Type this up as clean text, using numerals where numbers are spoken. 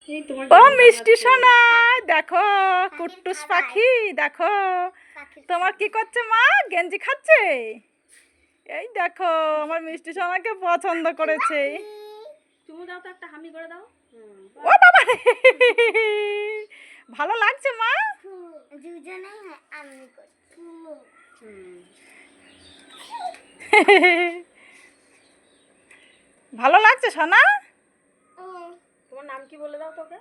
ও মিষ্টি সোনা, দেখো কুট্টুস পাখি, দেখো তোমার কি করছে মা? গেঞ্জি খাচ্ছে। এই দেখো আমার মিষ্টি সোনাকে পছন্দ করেছে। চুমু দাও তো, একটা হামি করে দাও। ও বাবা রে, ভালো লাগছে মা? ভালো লাগছে সোনা? তোমার নাম কি বলে দাও তোকে?